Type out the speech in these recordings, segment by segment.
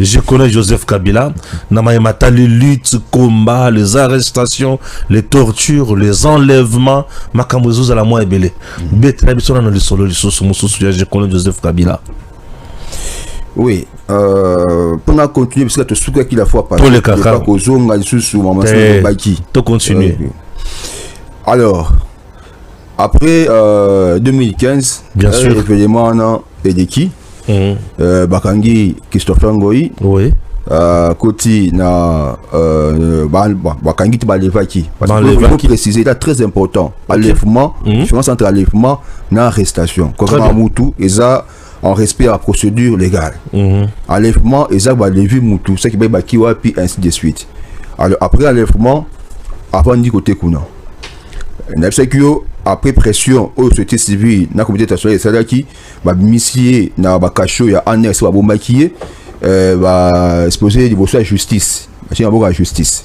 Je connais Joseph Kabila. Namaimata, les luttes, combats, les arrestations, les tortures, les enlèvements. Makambouzou à la moi ebele. Je connais Joseph Kabila. Oui. Pour continuer, parce que tu sais qu'il a fois passé. Pour les caca. Tu continuer. Alors, après 2015, bien sûr, évidemment, Edeki, Bakangi, Christopher Ngoyi, oui. Koti na Bakangi Balevaki. Parce qu'il faut préciser, c'est très important. Enlèvement, différence entre enlèvement et arrestation. Comme Moutou, et ça, on respecte la procédure légale. Enlèvement, et ça va lever Moutou, c'est qui va Bakiwa, puis ainsi de suite. Alors, après enlèvement, avant du côté Kuna. Après pression au société civile na communauté nationale salaki ba misier na ba kacho ya annexe ba bombakier ba exposer di bosso à justice machine à justice.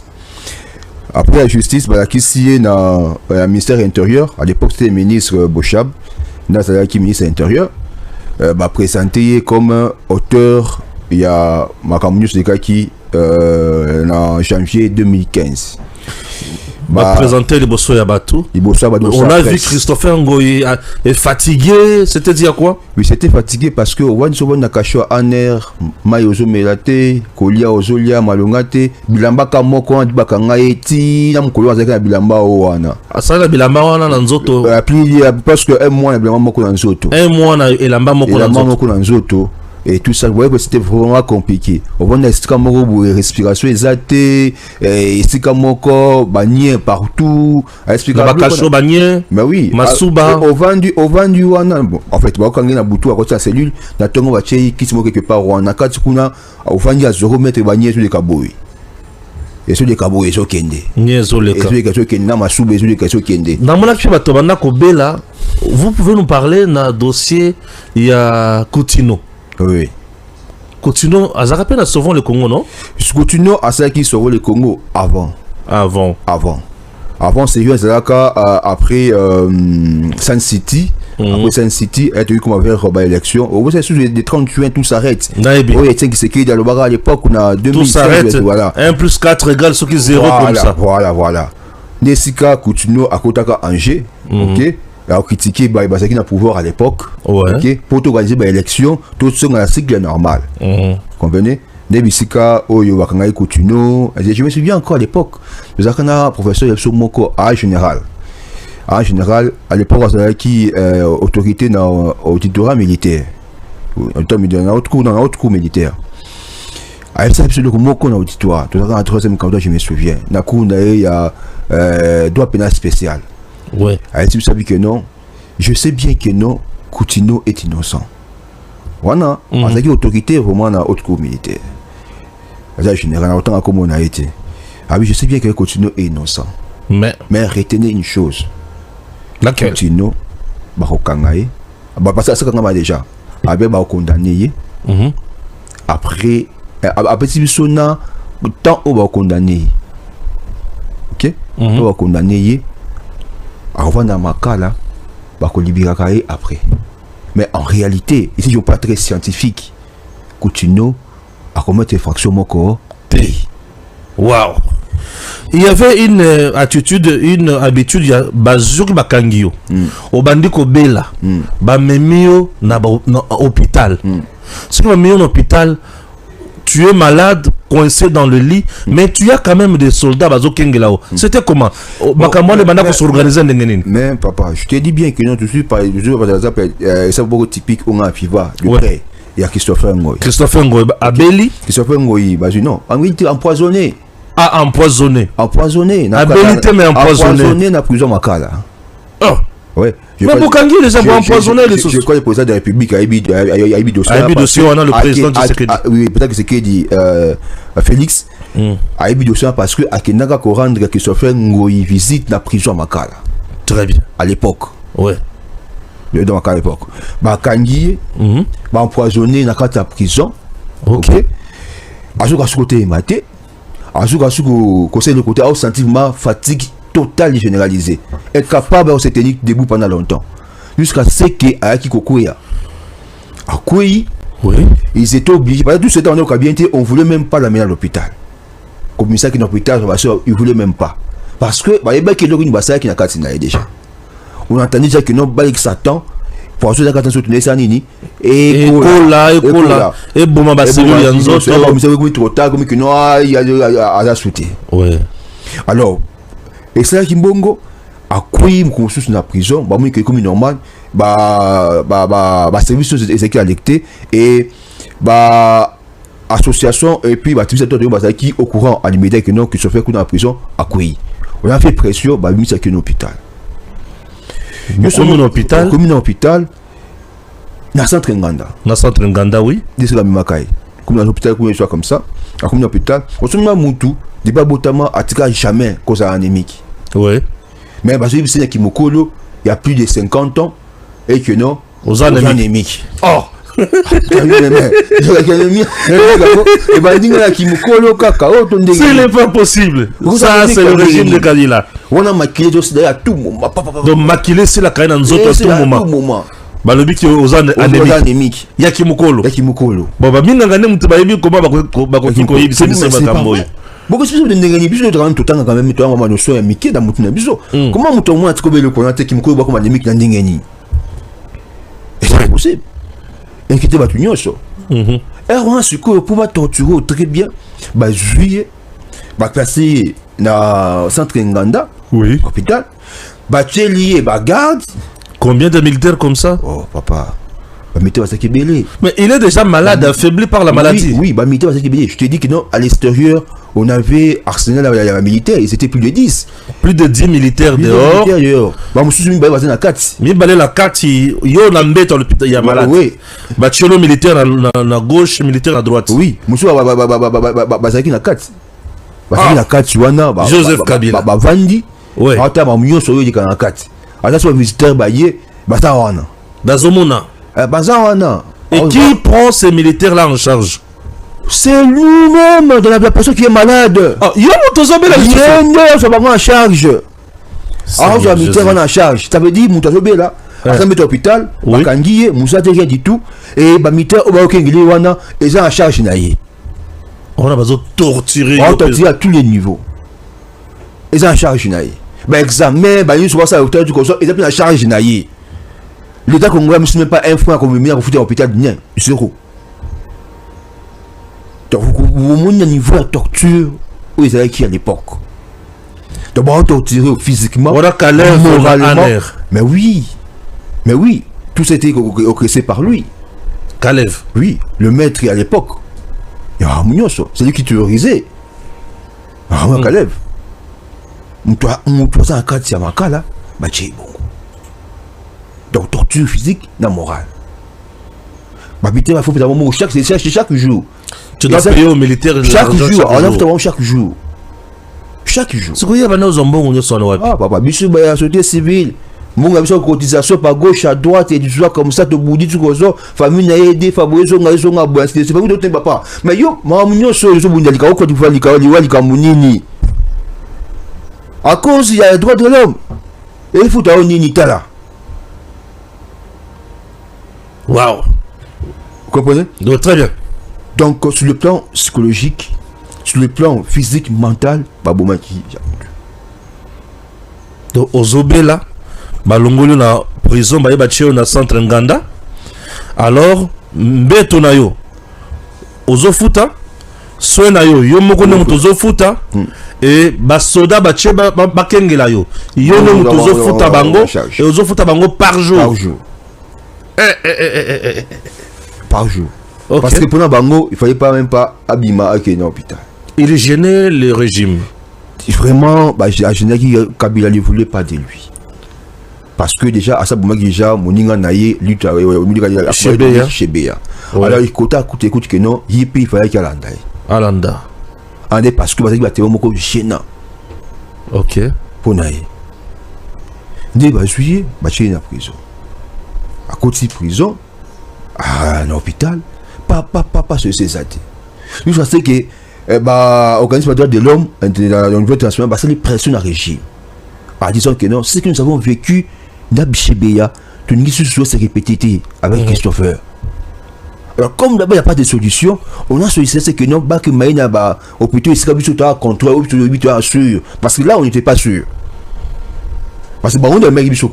Après la justice ba kissier na ministère intérieur, à l'époque c'était ministre Bochab na salaki ministre intérieur, ba présenté comme auteur il y a Makamunus de Kaki en janvier 2015. Présenter les Bosso Yabatou. On a vu Christopher Ngoyi est fatigué. C'était dit à quoi? Oui, c'était fatigué parce que Wan Sobon Nakasho Aner, Mayozo Melate, Kolia Ozolia, Malongate, Bilamba Kamoko, Bakangaeti, Namkolo Azaka Bilamba Owana. Asala Bilamba Owana Nanzoto. Parce que un mois, Bilamba Moko Nanzoto. Un mois, Elamba Moko Nanzoto. Et tout ça, vous voyez que c'était vraiment compliqué. Au moins, il respiration exaltée, il bagné partout, Bakacho bagné, mais oui, Masuba, au vendu, bon, en fait, quand on a boutou à côté de la cellule, on a tongo baché qui se moque quelque part, on a 4 kuna, au vendu à 0 mètre bagné sur les caboui. Et sur les caboui, sur Kende. Et sur les Kende, na Masuba, sur les Kende. Dans mon actu, vous pouvez nous parler d'un dossier, il y a Coutinho. Oui. Coutinho, ça rappelle souvent le Congo, non? Coutinho a ça qui sauve le Congo avant. Avant, c'est après Sun City. Après Sun City, elle a eu comme avec l'élection. Au bout de 30 juin, tout s'arrête. Oui, c'est qui à l'époque, on a 2016. Tout s'arrête. Voilà. 1 plus 4 égale ce qui 0 comme ça. Voilà. Nesika Coutinho à Kotaka Angers. Ok. Alors critiquer qui n'a pouvoir à l'époque, ok, pour organiser l'élection, tout ça dans un cycle normal. Comprenez? Nebisika Oyo Wakangai Coutinho, je me souviens encore à l'époque, nous avons un professeur Yepso Moko en général. En général, à l'époque, on avait qui autorité dans l'auditorat militaire. Dans autre cours militaire. À ça, c'est le Moko dans l'auditoire. Tout ça, dans la troisième candidat, je me souviens. Dans le cours, il y a droit pénal spécial. Ouais. Alors, tu sais que non, je sais bien que non, Coutinho est innocent. Voilà, on a dit autorité vraiment dans haute cour militaire. En général, autant comme on a été. Ah oui, je sais bien que Coutinho est innocent. Mais retenez une chose. Laquelle? Coutinho, Barokangaye, parce que ça qu'on a déjà. Avec condamné. Après, si vous avez temps où va condamné. Ok? On va condamner. Avant dans ma cas là, après. Mais en réalité, ici je ne suis pas très scientifique. Coutinho a commis une infraction mon corps. Waouh! Il y avait une attitude, une habitude, il y a Bazouk Bakangio. Au bandiko Bela, Bamemio na hôpital. Ce qui va mieux en hôpital, tu es malade, coincé dans le lit, mais tu as quand même des soldats Bazo Kengelao. C'était comment? Mais papa, je te dis bien que non, tu suis par exemple, c'est beaucoup typique on a Fiva, le prêt. Il y a Christopher Ngoyi. Christopher Ngoyi, Abeli. Christopher Ngoyi, non, on était empoisonné. Ah, empoisonné. Empoisonné. Abelité, mais empoisonné. Empoisonné dans la prison Makala. Oh. Ouais. Mais Boukangi, les gens vont empoisonner les choses. Je crois que le président de la République a émis dossier. A émis dossier, on a le président de Tshisekedi. Oui, peut-être que c'est qui dit Félix. A émis dossier parce que Akenaga ko rendre Christopher Ngoyi visite la prison Makala. Très bien. À l'époque. Ouais. Dans Makala à l'époque. Bakangi, empoisonné dans la prison. Ok. Azuka ce côté maté. Azuka ce conseil le côté sentiment fatigue totale et généralisée. Être capable de se tenir debout pendant longtemps. Jusqu'à ce que Ayaki Kokoya. Akoui, Oui. Ils étaient obligés, parce que tout ce temps, on ne voulait même pas l'amener à l'hôpital. Comme ça, qui est dans l'hôpital, ils ne voulaient même pas. Parce que, il y a une bataille qui n'a déjà. On entendait déjà que non, il Satan, pour ceux qui ont soutenu ça, Nini, et Kola, et bon, bah, c'est lui, il y a trop tard, comme que non, il y a la soutien. Ouais. Alors, et ça, Kimbongo, a quoi il me dans la prison, bah, moi, comme normal, bah, service est électé, et, bah, association, et puis, bah, tout ça, qui au courant, à l'immédiat, que non, que se fait coup dans la prison, à quoi on a fait pression, bah, mis ça qui est un hôpital. Nous sommes un hôpital. Comme un hôpital, dans le centre Nganda. Dans le centre Nganda, oui. C'est la même caille. Comme dans l'hôpital, comme ça, comme un hôpital, on se met à Moutou, des babotama, à tika jamais, cause anémique. Oui. Mais parce que c'est Kimokolo, il y a plus de 50 ans, et que non, aux anémiques. Oh! C'est pas possible. Ça, c'est le régime de Kadila. On a maquillé à tout moment. Donc, maquiller, c'est la caille dans nous autres à tout moment. Bah, le but, aux anémiques. Il y a Kimokolo. Bon, bah, bien, comment beaucoup de choses de négatif de tout temps quand même toi maman no so ya miki da mutuna biso comment muto mwa tikobe le konate kimko ba comme anémique na ndingeni c'est possible inquiété ba tunyoso on ce que pour ba torturer très bien ba juillet ba classer na centre Nganda oui hôpital ba telier ba garde combien de militaires comme ça oh papa mais il est déjà malade, affaibli par la maladie. Oui, je te dis que non, à l'extérieur, on avait arsenal la militaire, ils étaient plus de 10. Plus de 10 militaires dehors. Bah, je suis basé la 4. Mais la 4, il y a un embête à l'hôpital, il y a malade. Oui. Bah, tu as le militaire à gauche, militaire à droite. Oui, monsieur, basé la 4. Basé la 4, tu vois, Joseph Kabila. Bah, Vandi. Oui. Attends, bah, mignon, sur la 4. Attends, soit visiteur, bah, bah, ça, on a. Bazomona. Et qui prend ces militaires-là en charge? C'est lui-même de la personne qui est malade. Il y a mon tosobé là. Il y a en charge. Ah, je militaire en charge. Ça veut dire, mon tosobé là, à mettre l'hôpital, à Kangiye, Moussa rien du tout, et bah militaire au Baokengili wana, et ça en charge naïe. On a besoin de torturer. On torture à tous les niveaux. Et ça en charge naïe. Bah examen, bah il soit ça hôtel du consort, et ça en charge naïe. L'État congolais ne met pas un franc comme le pour foutre à l'hôpital de Nien. Zéro. Donc, vous avez un niveau de torture où ils avaient qui à l'époque. Donc, on torturer physiquement, moralement. Mais oui. Tout c'était oppressé par lui. Kalev. Oui, le maître à l'époque. C'est lui qui terrorisait. Kalev. Toi, ça en cas de Siamaka là, bah tu es bon. Donc torture physique, na morale. Il faut chaque jour. Tu dois payer aux militaires chaque jour. Chaque jour. Ce qu'il y a maintenant aux zombons, on est sur ah papa, bisu ba société civile. Mon gars, cotisation par gauche à droite et du soir comme ça, te boudi tu gozo, famille n'a aidé, fabrizo n'a zo n'a bon, c'est pas vous d'autres papa. Mais yo, mamunyo so zo bundi lika ko tu fa lika munini. À cause il y a le droit de l'homme. Et il faut ta nini tala. Waouh! Vous comprenez? Donc, très bien. Donc, sur le plan psychologique, sur le plan physique, mental, Babomaki. Donc, aux Obela, Balongolo na prison, Bayebache na centre Nganda. Alors, Mbeto na yo, Ozofuta, Soenayo, Yomoko ne Ozofuta, et Basoda Bache Bakengela yo, Yono Ozofuta Bango, et Ozofuta Bango par jour. Par jour. Par jour. Okay. Parce que pendant Bango, il ne fallait pas même pas Abima à l'hôpital. Il gênait le régime. Vraiment, Kabila ne voulait pas de lui. Parce que déjà, à ça, déjà, Moninga Naye, lui, chez Béa. Alors, il écoute que non, il fallait qu'il y ait Alanda. Parce que il va être un gênant. Ok. Pour Naye. Il va juillet, il va en prison. À côté de prison, à l'hôpital, pas sur ces athées. Nous savons que l'organisme des droits de l'homme, au niveau international, c'est les pressions à régime. En disant que non, ce que nous avons vécu, Nabichébeya, tout le monde se répété avec Christopher. Alors, comme d'abord, il n'y a pas de solution, on a sollicité que non, que Maïna, au plutôt, il sera contrôle, au plutôt sûr. Parce que là, on n'était pas sûr. Parce que, on a un mec qui est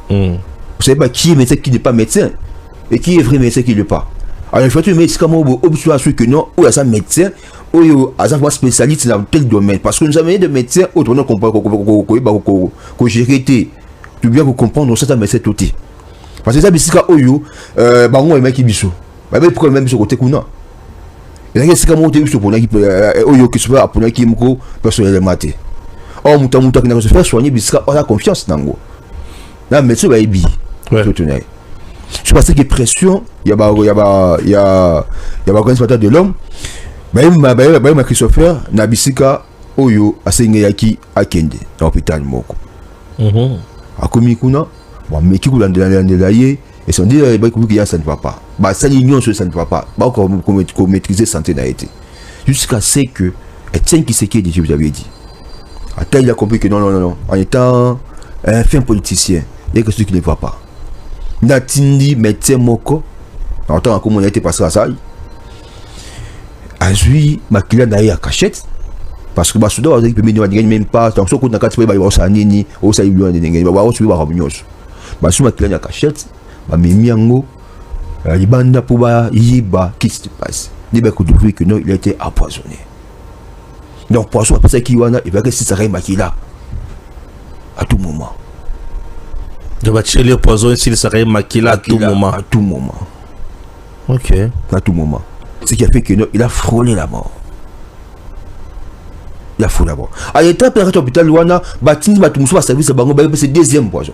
vous savez pas qui est médecin, qui n'est pas médecin, et qui est vrai médecin, qui ne l'est pas. Alors, il faut que le médecin, on soit sûr que non, ou il y a un médecin, ou il y a un spécialiste dans tel domaine. Parce que nous avons des médecins, autrement qu'on gérer, tout bien vous comprendre, c'est un médecin tout. Parce que ça, c'est quand Oyo, on est mec qui biso. Mais pourquoi même sur côté qu'on a? Il y a des gens qui sont pour Oyo qui sont pour qui m'ont personnellement. Oh, mouta qui n'a pas se faire soigner, bisca, on a confiance dans vous. Là, médecin va ébi. Je pense que pression, il y a organisme de l'homme. Bah, Christopher, Nabisika, Oyo, Asengeyaki, Akende, dans l'hôpital Moko. A Komikuna, mais qui coule dans l'aïe, et sont dit, ça ne va pas. Bah, ça l'union, ça ne va pas. Bah, qu'on maîtriser santé n'a été. Jusqu'à ce que, et tiens qui c'est qui dit, vous avez dit. À tel, il a compris que non, en étant un fin politicien, il y a quelque chose qui ne va pas. Natindi, médecin Moko, en tant que on a été passé à ça, a joué ma cliente d'ailleurs à cachette. Parce que bah soudain on peut même pas tant que on a quatre fois ça nini au ça il lui a dit bah on suit bah ramignos bah sous ma cliente à cachette bah mimiango il banda pour bah yiba qui se passe des becs de que non il a été empoisonné donc poisson après ça qui wana il va rester ça makila à tout moment de battre le poison s'il serait makila à tout moment ok à tout moment ce qui a fait que non il a frôlé la mort. Il a fou d'abord. À l'état de l'hôpital, Luana, Batini, Batumso, service à Bango, c'est deuxième poison.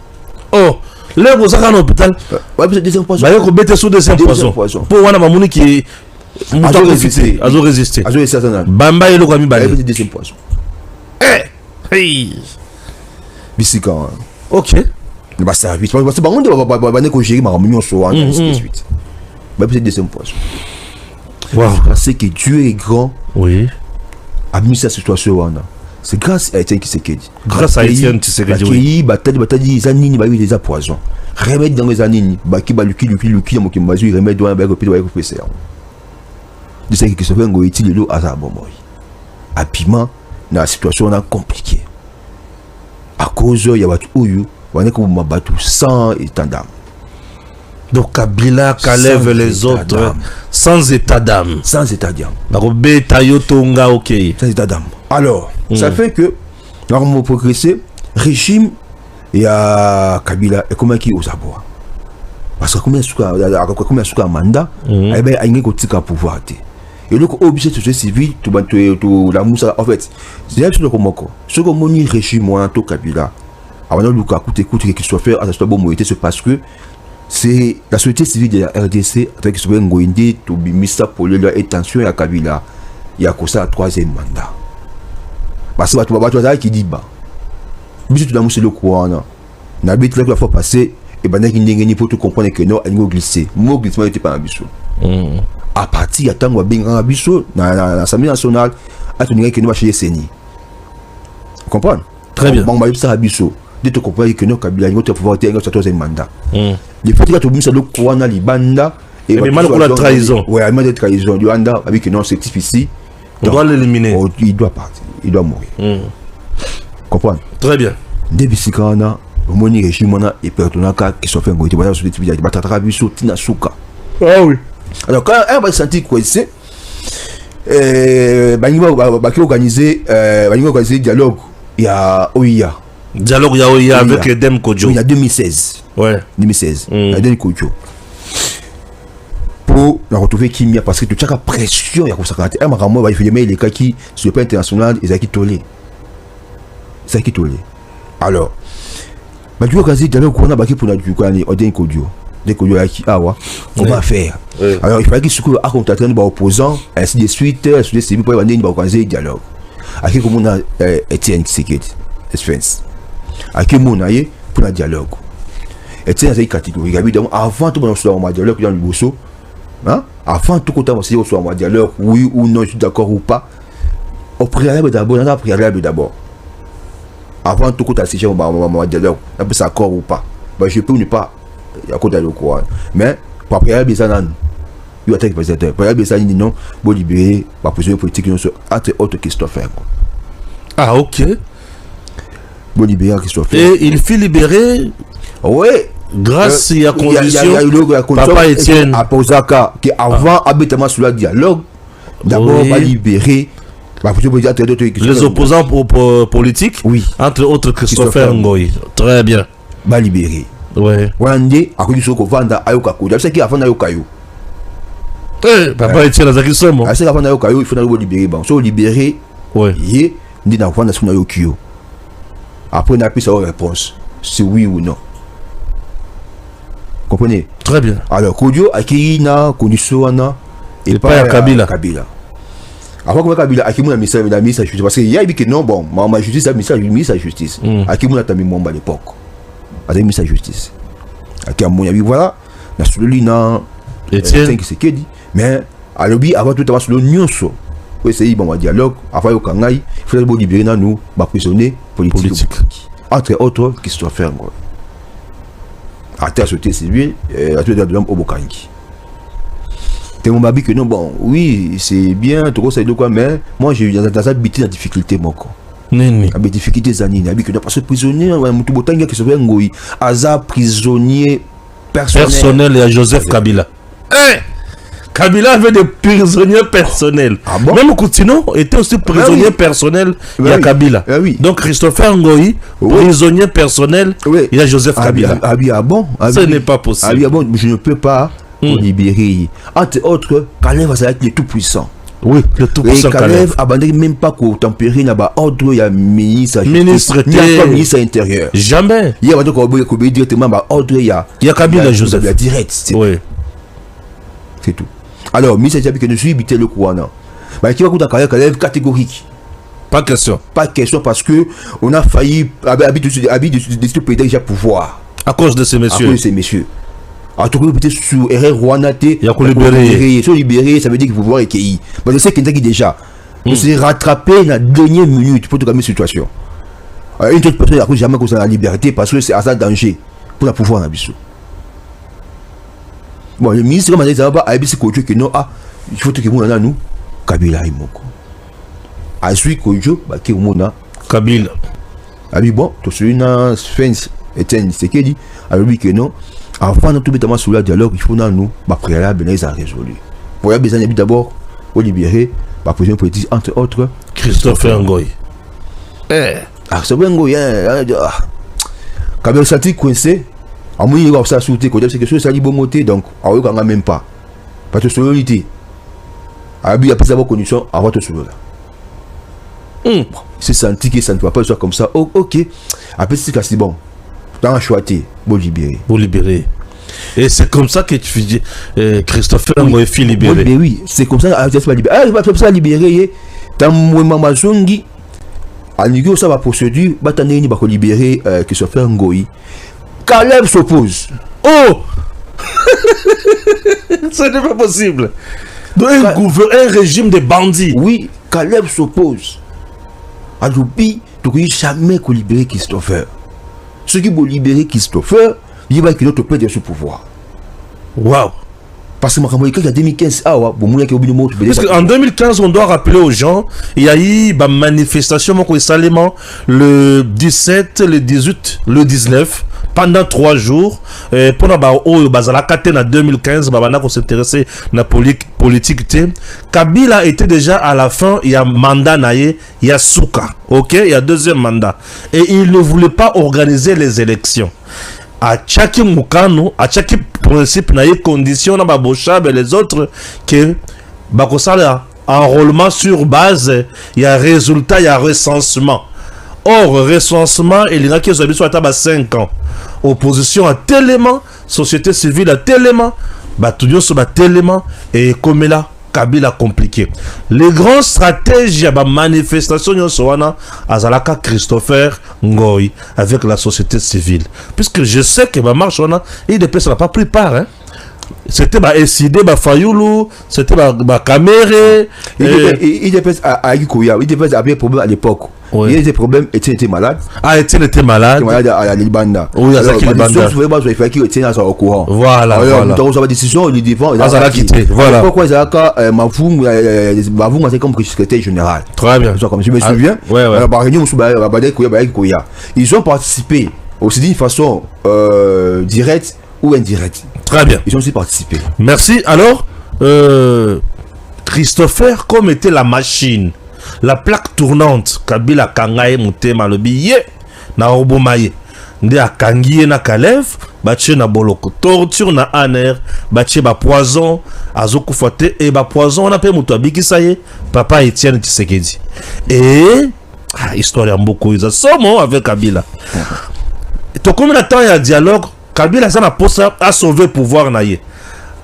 Oh, là, vous êtes à l'hôpital. Ouais, c'est deuxième poison. Bah, vous mettez sous deuxième poison. Pour Wana Mamouni qui a résisté. A résisté. Bamba et le Rami Bali. C'est deuxième poison. Hey. Bissika. Ok. Bah, service. Parce que Bango, on va gérer ma réunion sur un suite. Bah, c'est deuxième poison. Wow. C'est que Dieu est grand. Oui. A mis cette situation c'est grâce à Etienne Tshisekedi. Grâce à Etienne Tshisekedi. Oui. Batadi zanini ba eu des poison. Remède dans les anini ba ki ba luki mo ki mbazu remède dans ba repito ba professeur. De ce qui se fait ngo iti lelo azabo moi. Rapidement na situation na compliquée. À cause il y a batu oyo wana ko mabatu sans état d'âme. Donc Kabila calève les autres sans état d'âme. Sans état d'âme. Barobe Tayotonga ok. Sans état d'âme. Alors, ça fait que normalement progresser régime et à Kabila et comment qui aux abois. Parce que combien de mandat eh ben il y a un pouvoir. Et donc obligé de société civile tout la moussa en fait. C'est sur le Komoko. Ce que mon régime moi to Kabila. Avant de Luka écoute qu'il soit fait à ce bon moment c'est parce que c'est la société civile de la RDC avec ce Ngoïndé to bimisa pour leur attention à Kabila. Il y a que ça troisième mandat. Parce que tu vas qui dit bah. Mais tu dois mousser le courant. N'habite là la fois passée et ben qui n'est pour tout comprendre que non elle va glisser. Mon glissement n'était pas un biseau. À partir de temps où bien un biseau dans l'Assemblée nationale à tout que nous va chez Seni. Vous comprenez? Très bien. Bon bah ça a biseau. De te comprendre que non Kabila il va pouvoir ter un troisième mandat. Le fait que tu mousses le courant dans les bandes et mal pour la trahison. Ouais, mal de trahison du Rwanda avec non c'est difficile. On doit l'éliminer. Il doit partir. Il doit mourir. Comprends? Très bien. Depuis ce qu'on mon régime et personne qui sont fait un goût de sur les tibia, il va t'attraper sur Tina Souka. Ah oui. Alors quand on va sentir quoi c'est organiser dialogue. Il y a OIA. Dialogue il y a avec Edem Kodjo. Il y a 2016. Ouais. 2016. Il y a Edem Kodjo. Pour retrouver Kimia parce que tu as la pression il y a comme ça quand il faut les cas qui sur le plan international ils ont quitté alors bah tu as quasi dialogue qu'on a baqué pour la du quoi ni Odin Kodio des Kodio qui on va faire alors il fallait qu'il se coule à contacter nos opposants ainsi de suite sur des civils pour organiser dialogue à qui comme on a Etienne Tshisekedi expense à qui mon aïe pour le dialogue Etienne c'est catégorie évidemment avant tout on dialogue dans le Bosso. Hein? Avant tout compte on soit en dialogue oui ou non je suis d'accord ou pas au préalable d'abord avant tout compte si j'ai un dialogue on peut d'accord ou pas bah je peux ne pas à côté de quoi mais par préalable ça il attaque président pour aller ça non bon libérer par prisonnier politique entre autres Christopher. Ah ok. Bon libérer Christopher. Et il fut libéré. Ouais. Grâce à condition. Papa Étienne. À Posaka qui avant habitement sur le dialogue d'abord va libérer. Les opposants politiques, oui. Entre autres Christopher Ngoy. Très bien. Va libérer. Ouais. Wande a connu ce qu'on vend à Ayokako. Je sais qu'il y a avant Ayokayo. Papa Étienne Azaki Somo. Ah, c'est avant Ayokayo, il faut nous libérer. Bon, so libérer. Ouais. Yé, dit dans vendre sur Ayokyo. Après, on a pu savoir réponse. C'est oui ou non. Comprenez? Très bien. Alors, Kodio, Akina, Kondisouana, et pas à Kabila. Avant que Kabila, Akimouna a mis ça à justice. Parce qu'il y a dit que non, bon, ma justice a mis ça à justice. Akimouna a mis mon à l'époque. A mis ça à justice. Akimouna a dit voilà, la Soulina, Etienne, c'est qui dit. Mais, à l'objet, avant tout, avant le nyonso. Oui, c'est bon, dialogue. Avant le Kangaï, il faut libérer nous, prisonniers politiques. Entre autres, Christopher Ngoy. À terre société civile, à tout de l'homme au Bokangi. T'es mon babi que non, bon, oui, c'est bien, tout ça, quoi, mais moi, j'ai eu dans cette difficulté, mon corps. Nini. Avec des difficultés, Zanine, avec parce que prisonnier, tout Botangi qui se fait Ngoy, Aza prisonnier personnel et à Joseph Kabila. Kabila avait des prisonniers personnels. Ah bon? Même Koutino était aussi prisonnier personnel, il y a Kabila. Donc Christopher Ngoy, prisonnier personnel, il y a Joseph Kabila. Ah bon? Ce n'est pas possible. Ah bon, je ne peux pas libérer. Entre autres, Kalev va être le tout puissant. Oui, le tout puissant. Kalev abandonne même pas qu'au tempérer n'a ordre, il y a ministre intérieur. Jamais. Il y a directement ordre, il y a Kabila Joseph. Il y a direct. Oui. C'est tout. Alors, ministre Jabi que je suis habité le Kouana. Mais qui va coûter un Kalev catégorique. Pas question. Pas question parce que on a failli habiter déjà pouvoir. À cause de ces messieurs. À cause de ces messieurs. En tout cas, peut-être sur RR Rwanda, il y a qu'on libérer. Si on libérer, ça veut dire qu'il faut pouvoir écueillir. Mais je sais qu'il y a déjà. On s'est rattrapé dans la dernière minute pour toute la situation. Une autre personne n'a jamais causé la liberté parce que c'est à ça danger pour le pouvoir dans Bissou. Bon, le ministre comme ça va à Bissou que non, il faut que nous nous Kabila et Moko. À celui Kojo, qui est Mona Kabila. Ah oui, bon, tout celui là, Spence, Etienne, c'est qui dit, alors lui que non, avant de tout bêtement sur le dialogue, il faut nous, préalable, les a résolu. Pour y avoir besoin d'abord, au libérer, président politique, entre autres, Christopher Ngoy. Christopher Ngoy, Kabila senti coincé, à moins il va ça sauter, c'est que ça dit bon moté, donc, à eux, quand même pas. Parce que solidité, à lui, après avoir condition, à votre sous là. C'est senti que ça ne doit pas être comme ça. Oh, ok. Après, c'est bon. Dans un choix, vous libérer. Vous libérer. Et c'est comme ça que tu dis Christopher Ngoy fit libérer. Oui, c'est comme ça. Il va comme ça libérer. Dans mon mamazongi, à niveau ça va procédure, il va libérer Christopher Ngoy. Kalev s'oppose. Oh ce n'est pas possible. Donc, un régime de bandits. Oui, Kalev s'oppose. À l'oubi, tu ne peux jamais libérer Christopher. Ceux qui vont libérer Christopher, il va qu'il peut de ce pouvoir. Waouh! Parce que il y a 2015, parce qu'en 2015, on doit rappeler aux gens, il y a eu une manifestation le 17, le 18, le 19, pendant 3 jours. Pour en 2015, on s'intéressait à la politique. Kabila était déjà à la fin, il y a mandat, il y a Souka, ok? Il y a deuxième mandat. Et il ne voulait pas organiser les élections. À chaque moukano, à chaque principe, il y a des conditions, les autres, que enrôlement sur base, il y a résultat, il y a recensement. Or, recensement, il y a qui soit à 5 ans. Opposition à tel élément, société civile à tel élément, tout le monde tel élément, et comme là, Kabila compliqué. Les grands stratèges, la manifestation, Azalaka Christopher Ngoy avec la société civile. Puisque je sais que ma marche, il n'a pas pris part. Hein. C'était SID, Fayoulou, c'était Kamere. Il dépêche à Aguikoya, il dépêche à problème à l'époque. Il y a des problèmes, Etienne était malade. Ah, Etienne était malade. Malade à Libanda. Oui, à Libanda. Il fallait qu'il Etienne soit au courant. Voilà. Alors, nous avons une décision, il défend. Il a quitté. Voilà. Pourquoi il y a Mavoum, c'est comme secrétaire général. Très bien. Comme je me souviens. Ouais. Ils ont participé aussi d'une façon directe ou indirecte. Très bien. Ils ont aussi participé. Merci. Alors, Christopher, comme était la machine, la plaque tournante, Kabila Kangaye Moutema le billet, na Obomaye, Nde Akangiye na Kalev, Bache na Boloko, torture na Aner, Bache ba poison, Azoku Fote, et ba poison, on appelle Moutouabi Kisaye, Papa Etienne Tshisekedi. Et, histoire en beaucoup, ils sont avec Kabila. Donc, combien de temps il y a dialogue, Kabila, ça n'a pas ça à sauver le pouvoir naïe.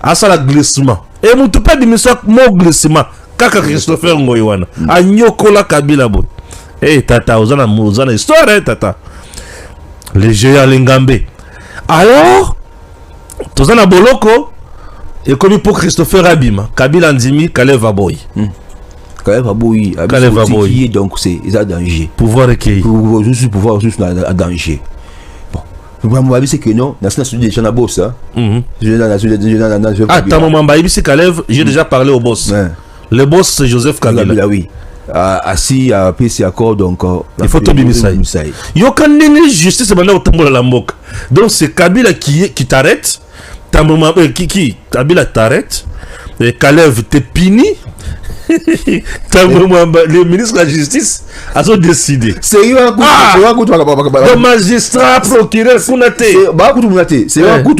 À ça, la glissement. Et mon tout pas de mon glissement. Kaka Christopher Ngoywana. A Nyokola Kabila boy. Eh, tata, ozana histoire, tata. Les géants Lengambe. Alors, tozana Boloko, et comme pour Christopher Abima, Kabila Ndimi, Kalev Aboy. Kalev Aboy. Kalev Aboy. Donc, c'est un danger. Pouvoir recueilli. Pouvoir juste un danger. Moi, c'est que non, dans ce des gens à boss. Attends, maman, j'ai déjà parlé au boss. Le boss, c'est Joseph Kabila. Oui. Assis à PC accord, donc. Il faut tomber Misaï. Il y a aucune justice maintenant au tambour de la moque. Donc, c'est Kabila qui t'arrête. Kabila t'arrête. Kalev t'es puni. Le ministre de la Justice a décidé. C'est un coup. Le magistrat, procureur, c'est un coup.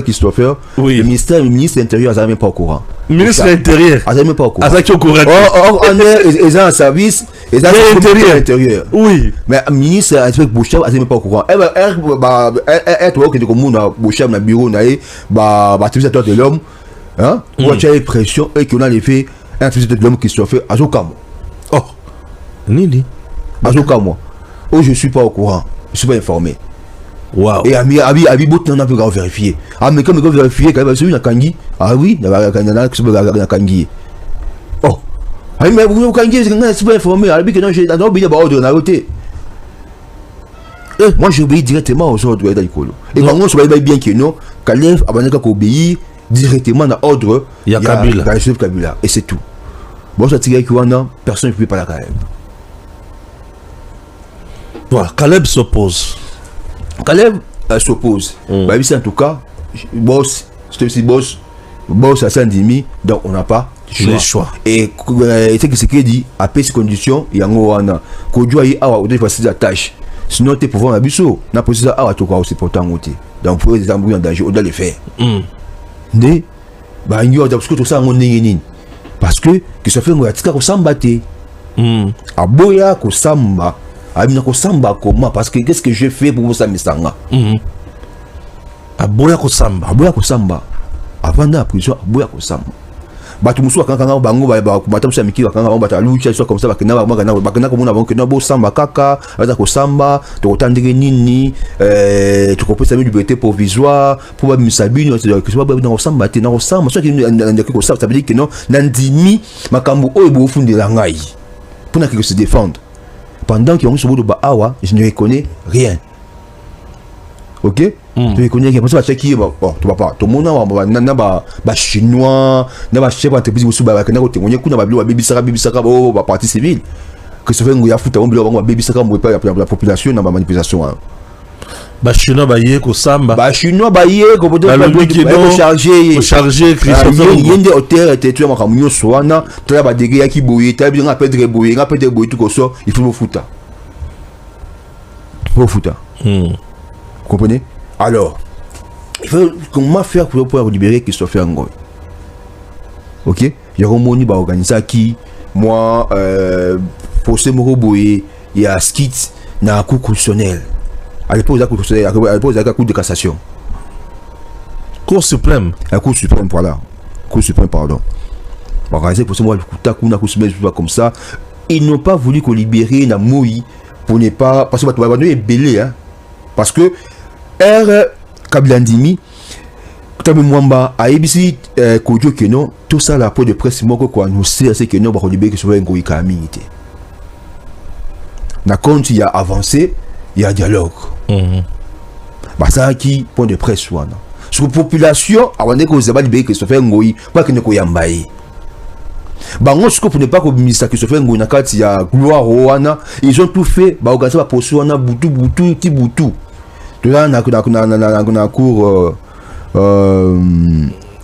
Christopher. Oui. Le ministre de l'Intérieur n'a même pas au courant. Le ministre de l'Intérieur n'a même pas au courant. On est en service. L'intérieur. Oui. Mais le ministre de Bouchard n'a même pas au courant. Elle doit être comme Bouchard dans le bureau, utilisateur de l'homme. Pour tu as l'impression qu'on a fait un utilisateur de l'homme Christopher Azokamo. Oh. Nini. Azokamo. Oh, je ne suis pas au courant. Je ne suis pas informé. Wow. Et Abi Bout n'a pas vérifié. Ah, mais comme il a vérifié, quand même, celui de Kangi. Ah oui, il y a Kangi. Oh. Ah, mais vous Kangi, c'est pas informé. Alors, j'ai oublié d'ordre dans la côté. Moi, j'ai obéi directement aux ordres de l'Ikolo. Et quand on se voit bien que non, Kalev a obéi directement dans l'ordre. Il y a Kabila. Et c'est tout. Bon, ça tire qu'il y a personne ne peut pas la Kalev. Voilà, Kalev s'oppose. Kalev s'oppose. Bah, en tout cas, boss à 110 donc on n'a pas le choix. Et c'est ce qu'il dit, à ces conditions, il y a un moment où il y a une tâche. Sinon, tu es pouvoir abuser. Na possible à tout aussi pourtant côté. Donc pour les embrouilles en danger, on doit les faire. Mais bah il y a parce que tout ça on est parce que ça fait un tika ko sambaté. Aboya ko samba. Amina ko samba comment parce que qu'est-ce que je fais pour vous ça misanga. Aboya ko samba. Avant la prison, aboya ko samba. Batu musu akanga bango ba kumata musa miki akanga ba talucha so comme ça bakena ko mona bango na bo samba kaka aza ko samba to kotandire nini tu kopesa sa liberté provisoire pour ba misabini que soit ba na samba te na samba so ki ko samba ça veut dire que non nandimi makambo oyo bo fundela ngai pour na que se défendre pendant qu'ils ont ce bout de awa je ne reconnais rien. OK. Tu connais que parce que qui bon tu vas pas tout le monde na ba chinois na ba chef entreprise aussi ba kana ko témoigner kuna ba baby saka ba partie civile que ça fait ngoya futa on ba baby saka mo pas la population na ba manipulation ba chinois ba yé ko samba ba chinois ba yé ko peut charger Christopher yende hôtel était tu ma munyo soana tu ba dégé ya ki boyer tu bien perdre boyer tout ko so il faut futa comprenez. Alors, il faut comment faire pour pouvoir libérer Christopher Ngoy. OK? Il y a un moni ba organiser qui moi procès Moroboye, il y a skit na cour constitutionnelle. À l'époque la cour constitutionnelle, à l'époque la cour de cassation. Cour suprême. La cour suprême voilà. Cour suprême pardon. Ba organiser procès moi ta cour na cour suprême comme ça. Ils n'ont pas voulu qu'on libérer na Moï pour ne pas parce que tu vas donner belé hein. Parce que Kabila Ndimi Kutame Mwamba a ebisi Kodjo Keno tout ça la peau de presse moko ko annoncer c'est que non ba libérer que soit Ngoy Kamité. na compte il y a avancé, il y a dialogue. Bah ça qui point de presse wana. Sur population, avant que vous avez dit que Christopher Ngoyi, quoi que ne koyambaye. Bango ce pour ne pas que ministre Christopher Ngoyi na kati ya gloire wana, ils ont tout fait, ba organiser ba poste wana butu ti butu. De là na cour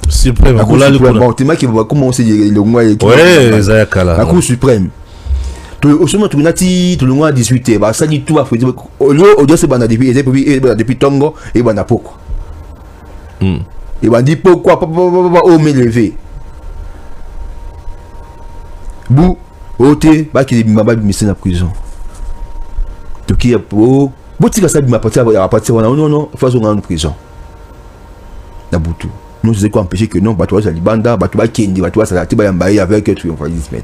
suprême. Bon, tu m'as qui va commencer le mois ouais, Zayakala. La cour suprême. Au sommet tu n'as tout le mois 18 bah ça dit tout à fait au lieu au c'est bana depuis Tongo et bana poko. Et ben dit pourquoi pas me lever. Bou oté ba qui m'a mis en prison. To qui est pour botika ça m'a partir non faut en prison. Na butu. Nous c'est quoi empêcher que non ba toi ça libanda ba toi kendi ba toi ça ti ba yambaye avec triomphalisme.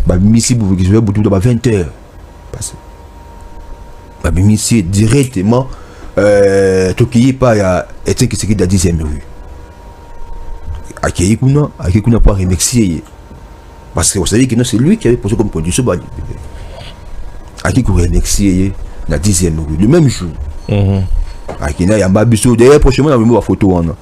Bah ici vous voulez beaucoup de 20h parce bah ici directement Toki pas ya était que c'est qui la 10e rue Akei kuna pas remercier parce que vous savez que non c'est lui qui avait posé comme condition bah Akei pour remercier la 10e rue le même jour Akina ya mabiso d'ailleurs prochainement on va photo wana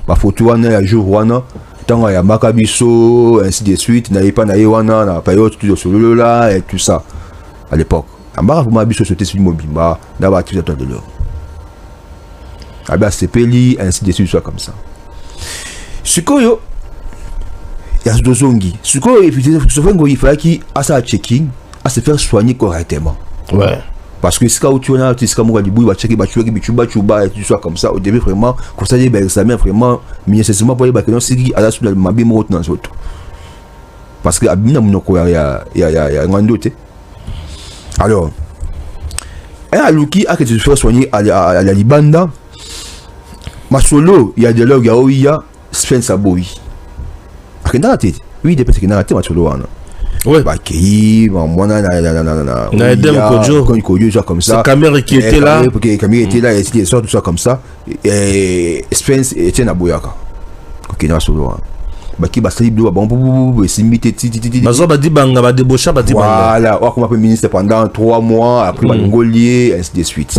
ba photo wana ya jour wana tant ya makabiso ainsi de suite na pas na yewana na période tout sur là et tout ça à l'époque amara pour mabiso c'était sur mobimba na ba tout de l'heure abia sepeli ainsi de suite soit comme ça sikoyo ya dozongi sikoyo effectivement il fallait qu'il a ça checking à se faire soigner correctement ouais parce que si tu as tu sais comment il va checker chuba et tout ça comme ça au début vraiment constater ben examen vraiment nécessairement pour les bactéries si à la suite ma bien monte dans autres parce que abina monoko ya ngandote alors un luki a que tu fais soigner à la libanda masolo il y a dialogue ya oya Spence Aboyi akenda tete oui depuis que na tete masolo wana ouais bah qui moi na Edem Kojo ça comme ça c'est caméra qui était là parce que caméra était là et c'était sort tout ça comme ça et Spence était na boyaka OK na solo bah qui ba sali do bon simité titi bazo ba di banga ba débaucha ba di banga voilà on comme ministre pendant 3 mois après Mongolier ainsi de suite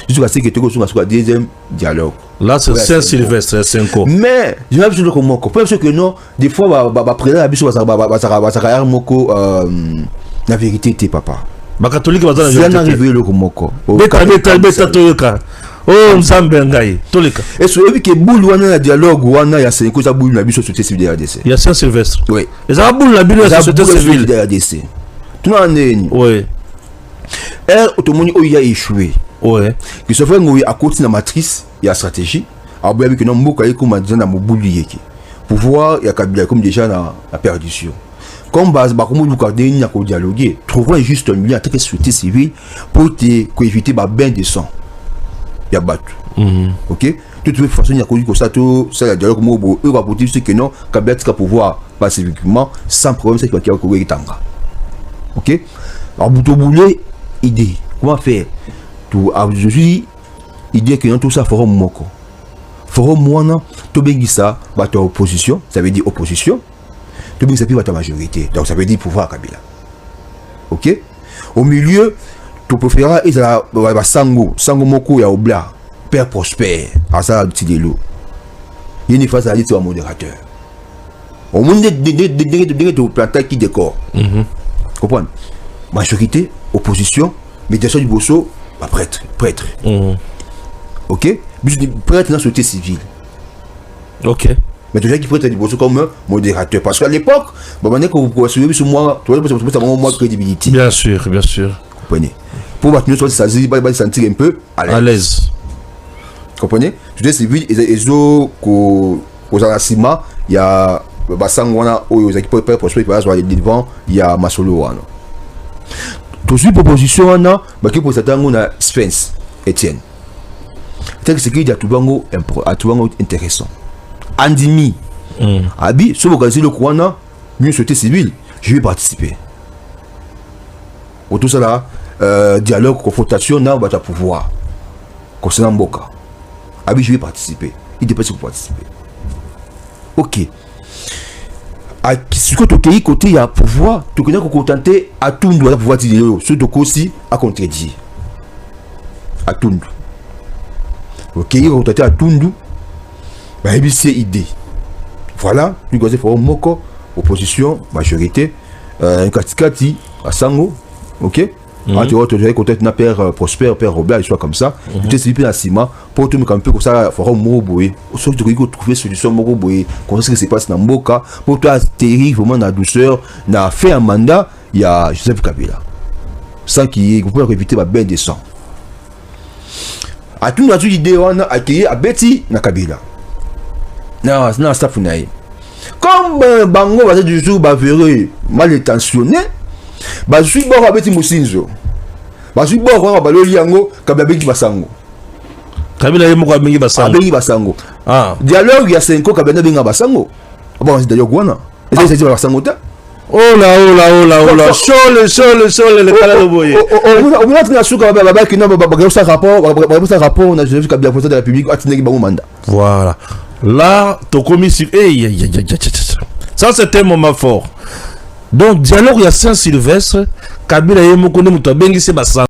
jusqu'à ce que tu sur la deuxième dialogue là c'est Saint-Sylvestre 5 ans mais je vais dire comment parce que non des fois ba président abiso ba moko la vérité était papa ba catholique ba dans la révéler le moko beta toyoka oh nsambe ngai tolika et so ebi ke boule wana na dialogue wana ya senko za boule na biso société civile RDC il y a Saint-Sylvestre oui et ça boule la biso société civile RDC tu n'en es oui automoni o ya échoué ouais que ce fait ngoi à côté na matrice ya stratégie aboya que non mboka eko madina na mobulu yeke pouvoir ya Kabila comme déjà na perdition comme base ba comme luka deni na ko dialoguer trouver juste un milieu en tant que société civile pour te éviter ba bain de sang ya batu OK toute façon il y a comme ça tout ça dialogue mobo eux va pour dire que non Kabila tika pouvoir pacifiquement sans problème c'est qui ko tanga OK alors buto boulé idée comment faire tout aujourd'hui idée que tout ça forum moko forum moana to bengisa ba ta opposition ça veut dire opposition to bengisa puis ba ta majorité donc ça veut dire pouvoir Kabila OK au milieu tu préféreras ils la ba sango moko ya obla père Prosper à ça tidelo il n'y face à être un modérateur au monde de planter qui décor comprendre majorité opposition médiation du bosso bah, prêtre OK prêtre dans la société civile OK mais déjà qui prêtre du bosso comme modérateur parce qu'à l'époque bah on est que vous pouvez suivre sur moi tu vois ça moins crédibilité bien sûr comprenez pour maintenir ça se sentir un peu à l'aise comprenez société civile ils ont aux arrasima il y a basangwana aux équipes pour prospérer devant il y a masolo wana tout suite proposition wana baki pour satango na Spence Etienne tel ce qui dit à tubango intéressant andimi abi so bokasi le kwana mieux société civile je vais participer au tout ça là dialogue confrontation na ba ta pouvoir concernant Mboka abi je vais participer il dépasse pour participer OK ce que tu côté il a pouvoir tu connais qu'on contenter à tout doit pouvoir dire ce de aussi à contredire à tout OK on contenter à tout bah c'est idée voilà tu dois faire moko opposition majorité katikati à sango OK tu vois tu dois contenter na père Prosper père Robert soit comme ça tu sais bien à ciment pour tout me camper comme ça faire moko boy au sort de trouver solution moko boy comment ce qui se passe dans mboka pour toi atterrir vraiment dans douceur na fait un mandat il y a Joseph Kabila sans qu'il vous pouvez éviter ma bain de sang à tout notre idée on a accueilli à Betty na Kabila na staff naï comme bango va du jour ba verré mal intentionné ba suis bon à Betty Musinzo ba suis bon on ba lo yango Kabila Betty Basango Kabila yemo kwa bengi Basango bengi Basango dialogue ya 5 ans Kabila benga Basango bon c'est d'ailleurs quoi et c'est Basango ta oh là chole le kala lo boye on va na suka ba ki na ba ça rapport na Joseph Kabila président de la République atineki bango mandat voilà là to commis sur ça c'était un moment fort donc dialogue ya Saint-Sylvestre Kabila yemo ko ne muto bengi se Basango